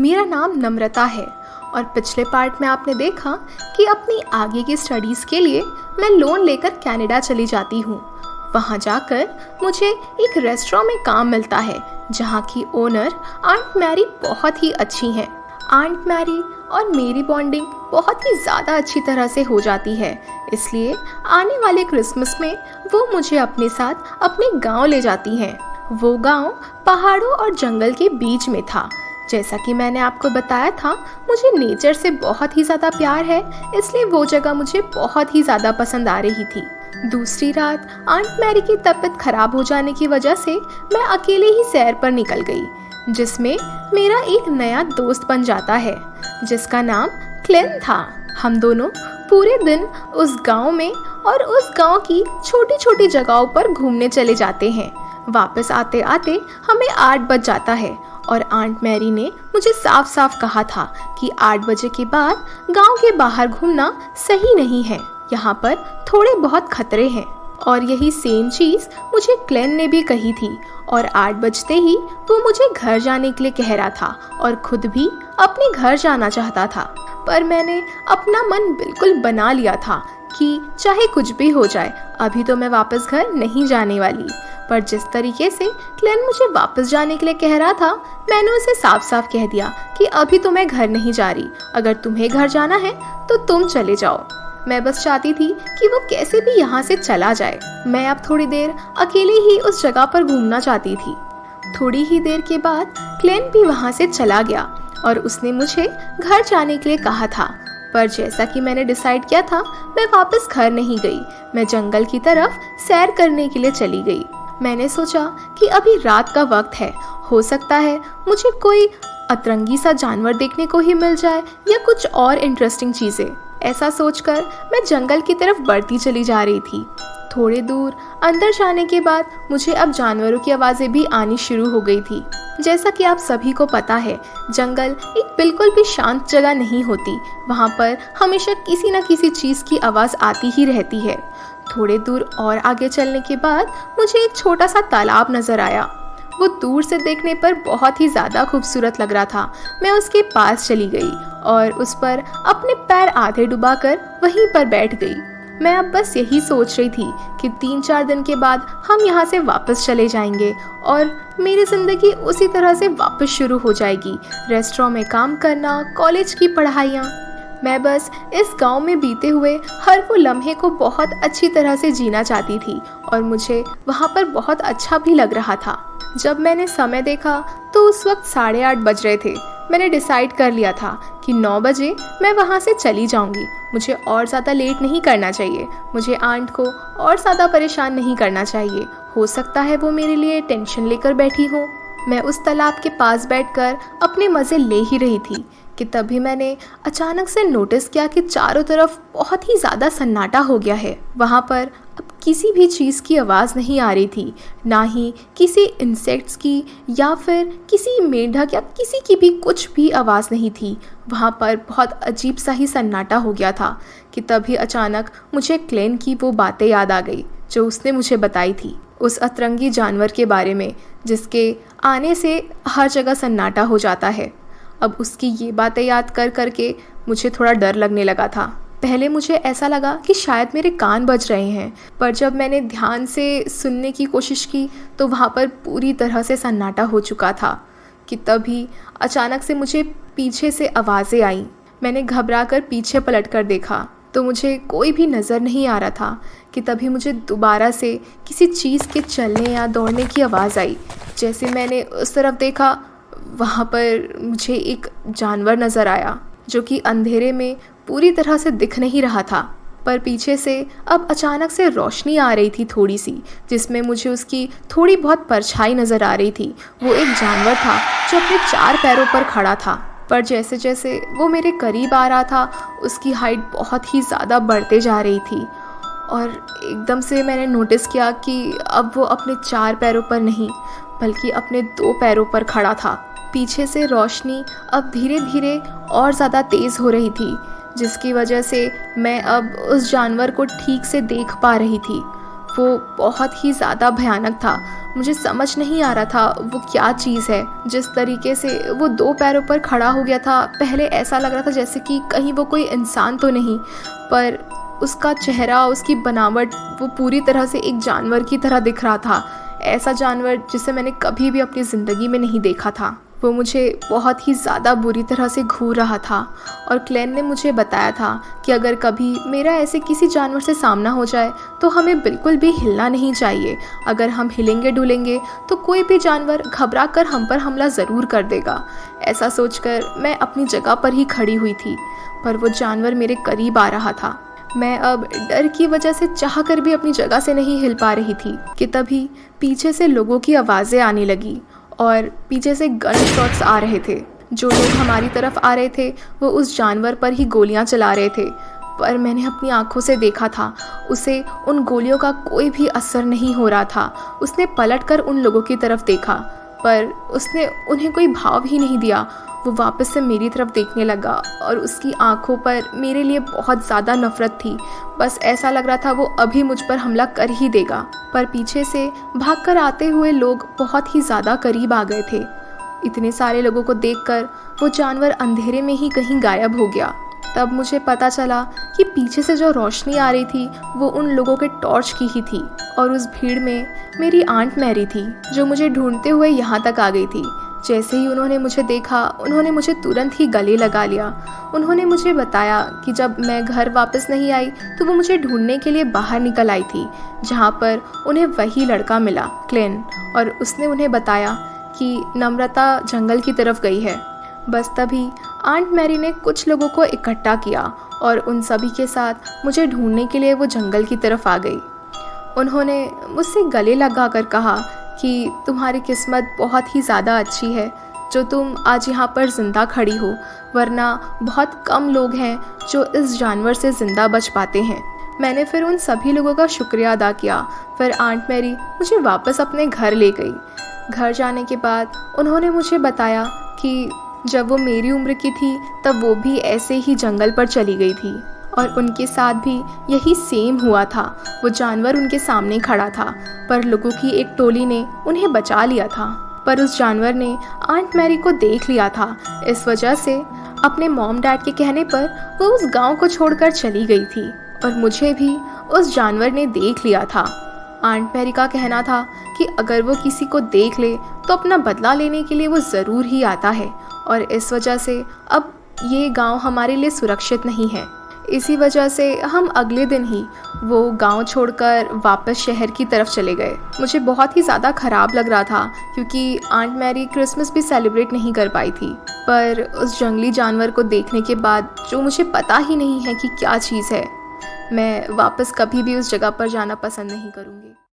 मेरा नाम नम्रता है और पिछले पार्ट में आपने देखा कि अपनी आगे की स्टडीज़ के लिए मैं लोन लेकर कनाडा चली जाती हूँ। वहाँ जाकर मुझे एक रेस्टोरेंट में काम मिलता है जहाँ की ओनर आंट मैरी बहुत ही अच्छी हैं। आंट मैरी और मेरी बॉन्डिंग बहुत ही ज़्यादा अच्छी तरह से हो जाती है, इसलिए आने वाले क्रिसमस में वो मुझे अपने साथ अपने गांव ले जाती हैं। वो गांव पहाड़ों और जंगल के बीच में था। जैसा कि मैंने आपको बताया था, मुझे नेचर से बहुत ही ज़्यादा प्यार है, इसलिए वो जगह मुझे बहुत ही ज़्यादा पसंद आ रही थी। दूसरी रात आंट मैरी की तबीयत खराब हो जाने की वजह से मैं अकेले ही सैर पर निकल गई, जिसमें मेरा एक नया दोस्त बन जाता है जिसका नाम क्लेन था। हम दोनों पूरे दिन उस गांव में और उस गांव की छोटी छोटी जगहों पर घूमने चले जाते हैं। वापस आते आते हमें 8 बज जाता है और आंट मैरी ने मुझे साफ साफ कहा था कि 8 बजे के बाद गांव के बाहर घूमना सही नहीं है, यहाँ पर थोड़े बहुत खतरे हैं। और यही सेम चीज़ मुझे क्लेन ने भी कही थी और 8 बजते ही वो मुझे घर जाने के लिए कह रहा था और खुद भी अपने घर जाना चाहता था। पर मैंने अपना मन बिल्कुल बना लिया था कि चाहे कुछ भी हो जाए, अभी तो मैं वापस घर नहीं जाने वाली। पर जिस तरीके से क्लेन मुझे वापस जाने के लिए कह रहा था, मैंने उसे साफ साफ कह दिया कि अभी तो मैं घर नहीं जा रही, अगर तुम्हें घर जाना है तो तुम चले जाओ। मैं बस चाहती थी कि वो कैसे भी यहाँ से चला जाए। मैं अब थोड़ी देर अकेले ही उस जगह पर घूमना चाहती थी। थोड़ी ही देर के बाद क्लेन भी वहाँ से चला गया और उसने मुझे घर जाने के लिए कहा था। पर जैसा कि मैंने डिसाइड किया था, मैं वापस घर नहीं गई। मैं जंगल की तरफ सैर करने के लिए चली गई। मैंने सोचा कि अभी रात का वक्त है, हो सकता है मुझे कोई अतरंगी सा जानवर देखने को ही मिल जाए या कुछ और इंटरेस्टिंग चीज़ें। ऐसा सोचकर मैं जंगल की तरफ बढ़ती चली जा रही थी। थोड़े दूर अंदर जाने के बाद मुझे अब जानवरों की आवाज़ें भी आनी शुरू हो गई थी। जैसा कि आप सभी को पता है, जंगल एक बिल्कुल भी शांत जगह नहीं होती। वहाँ पर हमेशा किसी न किसी चीज़ की आवाज़ आती ही रहती है। थोड़े दूर और आगे चलने के बाद मुझे एक छोटा सा तालाब नज़र आया। वो दूर से देखने पर बहुत ही ज़्यादा खूबसूरत लग रहा था। मैं उसके पास चली गई और उस पर अपने पैर आधे डुबाकर वहीं पर बैठ गई। मैं अब बस यही सोच रही थी कि 3-4 दिन के बाद हम यहाँ से वापस चले जाएंगे और मेरी ज़िंदगी उसी तरह से वापस शुरू हो जाएगी। रेस्टोरेंट में काम करना, कॉलेज की पढ़ाइयाँ। मैं बस इस गांव में बीते हुए हर वो लम्हे को बहुत अच्छी तरह से जीना चाहती थी और मुझे वहाँ पर बहुत अच्छा भी लग रहा था। जब मैंने समय देखा तो उस वक्त 8:30 बज रहे थे। मैंने डिसाइड कर लिया था कि 9 बजे मैं वहाँ से चली जाऊँगी। मुझे और ज़्यादा लेट नहीं करना चाहिए। मुझे आंट को और ज़्यादा परेशान नहीं करना चाहिए। हो सकता है वो मेरे लिए टेंशन लेकर बैठी हो। मैं उस तालाब के पास बैठकर अपने मज़े ले ही रही थी कि तभी मैंने अचानक से नोटिस किया कि चारों तरफ बहुत ही ज़्यादा सन्नाटा हो गया है। वहाँ पर अब किसी भी चीज़ की आवाज़ नहीं आ रही थी, ना ही किसी इंसेक्ट्स की या फिर किसी मेंढक या किसी की भी कुछ भी आवाज़ नहीं थी। वहाँ पर बहुत अजीब सा ही सन्नाटा हो गया था कि तभी अचानक मुझे क्लेन की वो बातें याद आ गई जो उसने मुझे बताई थी, उस अतरंगी जानवर के बारे में जिसके आने से हर जगह सन्नाटा हो जाता है। अब उसकी ये बातें याद कर करके मुझे थोड़ा डर लगने लगा था। पहले मुझे ऐसा लगा कि शायद मेरे कान बज रहे हैं, पर जब मैंने ध्यान से सुनने की कोशिश की तो वहाँ पर पूरी तरह से सन्नाटा हो चुका था कि तभी अचानक से मुझे पीछे से आवाज़ें आईं। मैंने घबरा कर पीछे पलट कर देखा तो मुझे कोई भी नज़र नहीं आ रहा था कि तभी मुझे दोबारा से किसी चीज़ के चलने या दौड़ने की आवाज़ आई। जैसे मैंने उस तरफ देखा, वहाँ पर मुझे एक जानवर नज़र आया जो कि अंधेरे में पूरी तरह से दिख नहीं रहा था, पर पीछे से अब अचानक से रोशनी आ रही थी थोड़ी सी, जिसमें मुझे उसकी थोड़ी बहुत परछाई नज़र आ रही थी। वो एक जानवर था जो अपने 4 पैरों पर खड़ा था, पर जैसे जैसे वो मेरे करीब आ रहा था उसकी हाइट बहुत ही ज़्यादा बढ़ते जा रही थी और एकदम से मैंने नोटिस किया कि अब वो अपने 4 पैरों पर नहीं बल्कि अपने 2 पैरों पर खड़ा था। पीछे से रोशनी अब धीरे धीरे और ज़्यादा तेज़ हो रही थी, जिसकी वजह से मैं अब उस जानवर को ठीक से देख पा रही थी। वो बहुत ही ज़्यादा भयानक था। मुझे समझ नहीं आ रहा था वो क्या चीज़ है। जिस तरीके से वो 2 पैरों पर खड़ा हो गया था, पहले ऐसा लग रहा था जैसे कि कहीं वो कोई इंसान तो नहीं, पर उसका चेहरा, उसकी बनावट वो पूरी तरह से एक जानवर की तरह दिख रहा था। ऐसा जानवर जिसे मैंने कभी भी अपनी ज़िंदगी में नहीं देखा था। वो मुझे बहुत ही ज़्यादा बुरी तरह से घूर रहा था और क्लेन ने मुझे बताया था कि अगर कभी मेरा ऐसे किसी जानवर से सामना हो जाए तो हमें बिल्कुल भी हिलना नहीं चाहिए। अगर हम हिलेंगे डुलेंगे तो कोई भी जानवर घबरा कर हम पर हमला ज़रूर कर देगा। ऐसा सोचकर मैं अपनी जगह पर ही खड़ी हुई थी, पर वो जानवर मेरे करीब आ रहा था। मैं अब डर की वजह से चाह कर भी अपनी जगह से नहीं हिल पा रही थी कि तभी पीछे से लोगों की आवाज़ें आने लगी और पीछे से गन शॉट्स आ रहे थे। जो लोग हमारी तरफ आ रहे थे वो उस जानवर पर ही गोलियां चला रहे थे, पर मैंने अपनी आंखों से देखा था उसे उन गोलियों का कोई भी असर नहीं हो रहा था। उसने पलटकर उन लोगों की तरफ देखा, पर उसने उन्हें कोई भाव ही नहीं दिया। वो वापस से मेरी तरफ देखने लगा और उसकी आंखों पर मेरे लिए बहुत ज़्यादा नफ़रत थी। बस ऐसा लग रहा था वो अभी मुझ पर हमला कर ही देगा। पर पीछे से भागकर आते हुए लोग बहुत ही ज़्यादा करीब आ गए थे। इतने सारे लोगों को देखकर वो जानवर अंधेरे में ही कहीं गायब हो गया। तब मुझे पता चला कि पीछे से जो रोशनी आ रही थी वो उन लोगों के टॉर्च की ही थी और उस भीड़ में मेरी आंट मैरी थी, जो मुझे ढूंढते हुए यहाँ तक आ गई थी। जैसे ही उन्होंने मुझे देखा, उन्होंने मुझे तुरंत ही गले लगा लिया। उन्होंने मुझे बताया कि जब मैं घर वापस नहीं आई तो वो मुझे ढूंढने के लिए बाहर निकल आई थी, जहाँ पर उन्हें वही लड़का मिला, क्लेन, और उसने उन्हें बताया कि नम्रता जंगल की तरफ गई है। बस तभी आंट मैरी ने कुछ लोगों को इकट्ठा किया और उन सभी के साथ मुझे ढूंढने के लिए वो जंगल की तरफ आ गई। उन्होंने मुझसे गले लगाकर कहा कि तुम्हारी किस्मत बहुत ही ज़्यादा अच्छी है जो तुम आज यहाँ पर ज़िंदा खड़ी हो, वरना बहुत कम लोग हैं जो इस जानवर से ज़िंदा बच पाते हैं। मैंने फिर उन सभी लोगों का शुक्रिया अदा किया। फिर आंट मैरी मुझे वापस अपने घर ले गई। घर जाने के बाद उन्होंने मुझे बताया कि जब वो मेरी उम्र की थी तब वो भी ऐसे ही जंगल पर चली गई थी और उनके साथ भी यही सेम हुआ था। वो जानवर उनके सामने खड़ा था, पर लोगों की एक टोली ने उन्हें बचा लिया था। पर उस जानवर ने आंट मैरी को देख लिया था। इस वजह से अपने मॉम डैड के कहने पर वो उस गांव को छोड़कर चली गई थी और मुझे भी उस जानवर ने देख लिया था। आंट मैरी का कहना था कि अगर वो किसी को देख ले तो अपना बदला लेने के लिए वो ज़रूर ही आता है और इस वजह से अब ये गांव हमारे लिए सुरक्षित नहीं है। इसी वजह से हम अगले दिन ही वो गांव छोड़कर वापस शहर की तरफ चले गए। मुझे बहुत ही ज़्यादा ख़राब लग रहा था क्योंकि आंट मैरी क्रिसमस भी सेलिब्रेट नहीं कर पाई थी। पर उस जंगली जानवर को देखने के बाद जो मुझे पता ही नहीं है कि क्या चीज़ है, मैं वापस कभी भी उस जगह पर जाना पसंद नहीं करूँगी।